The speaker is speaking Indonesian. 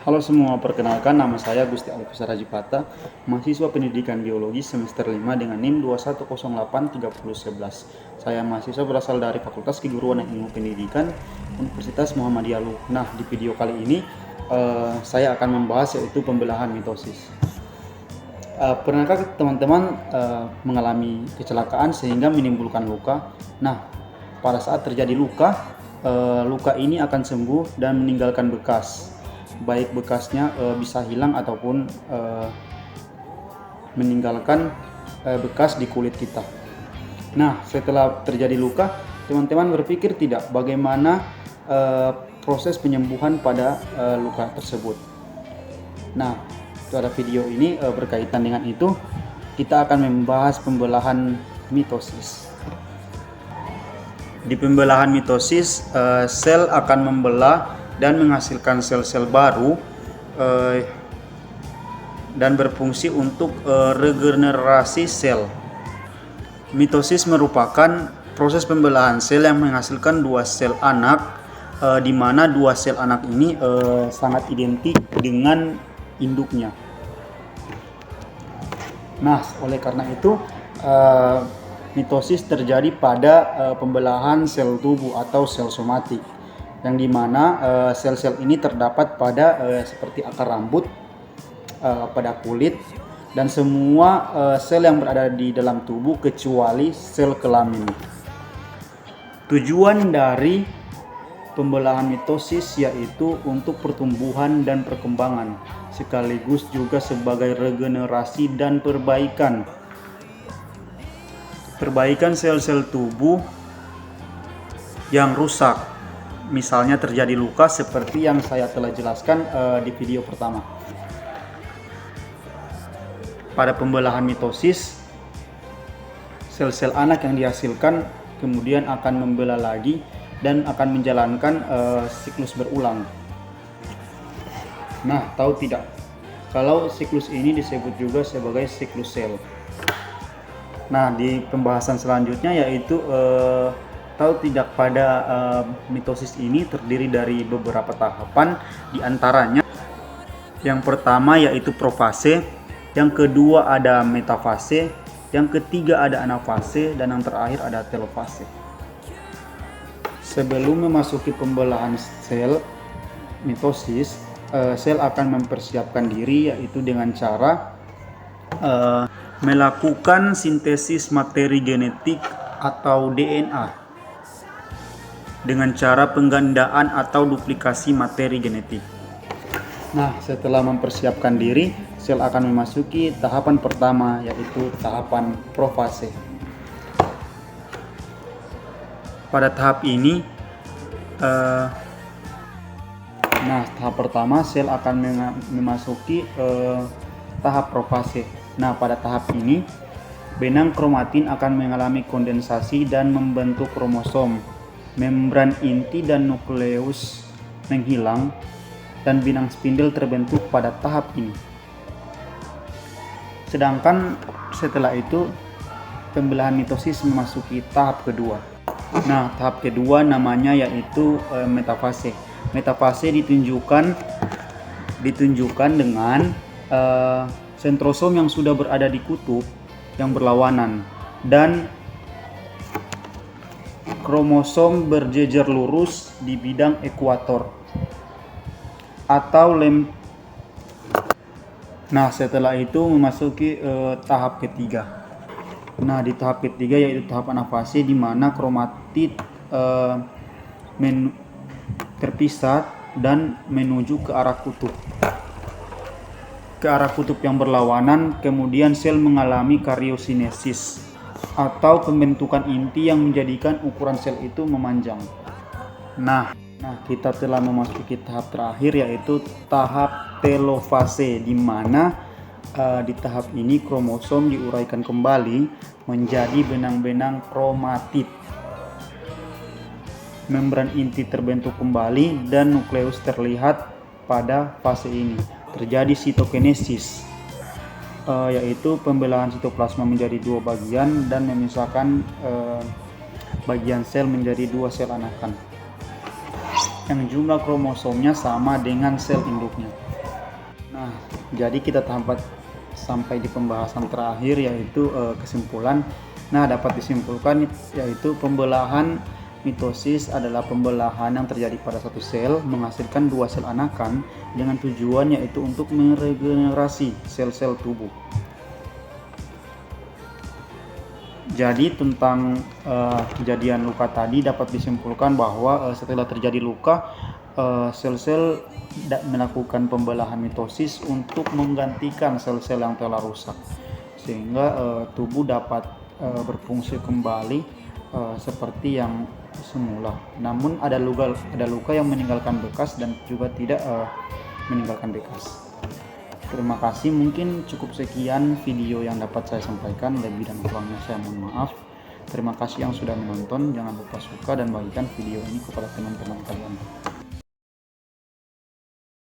Halo semua, perkenalkan nama saya Gusti Alfisa Rajipata, mahasiswa pendidikan biologi semester 5 dengan NIM 21083011. Saya mahasiswa berasal dari Fakultas Keguruan dan Ilmu Pendidikan Universitas Muhammadiyah Luhur. Nah, di video kali ini saya akan membahas yaitu pembelahan mitosis. Pernahkah teman-teman mengalami kecelakaan sehingga menimbulkan luka? Nah, pada saat terjadi luka, luka ini akan sembuh dan meninggalkan bekas. Baik bekasnya bisa hilang ataupun meninggalkan bekas di kulit kita. Nah, setelah terjadi luka, teman-teman berpikir tidak bagaimana proses penyembuhan pada luka tersebut. Nah, pada video ini berkaitan dengan itu, kita akan membahas pembelahan mitosis. Di pembelahan mitosis, sel akan membelah dan menghasilkan sel-sel baru dan berfungsi untuk regenerasi sel. Mitosis merupakan proses pembelahan sel yang menghasilkan dua sel anak, di mana dua sel anak ini sangat identik dengan induknya. Nah, oleh karena itu mitosis terjadi pada pembelahan sel tubuh atau sel somatik, yang dimana sel-sel ini terdapat pada seperti akar rambut, pada kulit, dan semua sel yang berada di dalam tubuh kecuali sel kelamin. Tujuan dari pembelahan mitosis yaitu untuk pertumbuhan dan perkembangan, sekaligus juga sebagai regenerasi dan perbaikan sel-sel tubuh yang rusak. Misalnya terjadi luka seperti yang saya telah jelaskan di video pertama. Pada pembelahan mitosis, sel-sel anak yang dihasilkan kemudian akan membelah lagi dan akan menjalankan siklus berulang. Nah, tahu tidak kalau siklus ini disebut juga sebagai siklus sel? Nah, di pembahasan selanjutnya yaitu tahu tidak pada mitosis ini terdiri dari beberapa tahapan, diantaranya yang pertama yaitu profase, yang kedua ada metafase, yang ketiga ada anafase, dan yang terakhir ada telofase. Sebelum memasuki pembelahan sel mitosis, sel akan mempersiapkan diri yaitu dengan cara melakukan sintesis materi genetik atau DNA dengan cara penggandaan atau duplikasi materi genetik. Nah, setelah mempersiapkan diri, sel akan memasuki tahapan pertama yaitu tahapan profase. Pada tahap ini, tahap pertama sel akan memasuki tahap profase. Nah, pada tahap ini, benang kromatin akan mengalami kondensasi dan membentuk kromosom. Membran inti dan nukleus menghilang dan benang spindel terbentuk pada tahap ini. Sedangkan setelah itu pembelahan mitosis memasuki tahap kedua. Nah, tahap kedua namanya yaitu metafase. Metafase ditunjukkan dengan sentrosom yang sudah berada di kutub yang berlawanan dan kromosom berjejer lurus di bidang ekuator atau Nah, setelah itu memasuki tahap ketiga. Nah, di tahap ketiga yaitu tahap anafase, di mana kromatid terpisah dan menuju ke arah kutub yang berlawanan. Kemudian sel mengalami kariosinesis atau pembentukan inti yang menjadikan ukuran sel itu memanjang. Nah, kita telah memasuki tahap terakhir yaitu tahap telofase, di mana di tahap ini kromosom diuraikan kembali menjadi benang-benang kromatid. Membran inti terbentuk kembali dan nukleus terlihat. Pada fase ini terjadi sitokinesis, yaitu pembelahan sitoplasma menjadi dua bagian dan memisahkan bagian sel menjadi dua sel anakan yang jumlah kromosomnya sama dengan sel induknya. Nah, jadi kita sampai di pembahasan terakhir, yaitu kesimpulan. Nah, dapat disimpulkan yaitu pembelahan mitosis adalah pembelahan yang terjadi pada satu sel menghasilkan dua sel anakan dengan tujuan yaitu untuk meregenerasi sel-sel tubuh. Jadi tentang kejadian luka tadi dapat disimpulkan bahwa setelah terjadi luka, sel-sel melakukan pembelahan mitosis untuk menggantikan sel-sel yang telah rusak, sehingga tubuh dapat berfungsi kembali seperti yang semula. Namun ada luka yang meninggalkan bekas dan juga tidak meninggalkan bekas. Terima kasih, mungkin cukup sekian video yang dapat saya sampaikan, lebih dan kurangnya saya mohon maaf. Terima kasih yang sudah menonton, jangan lupa suka dan bagikan video ini kepada teman-teman kalian.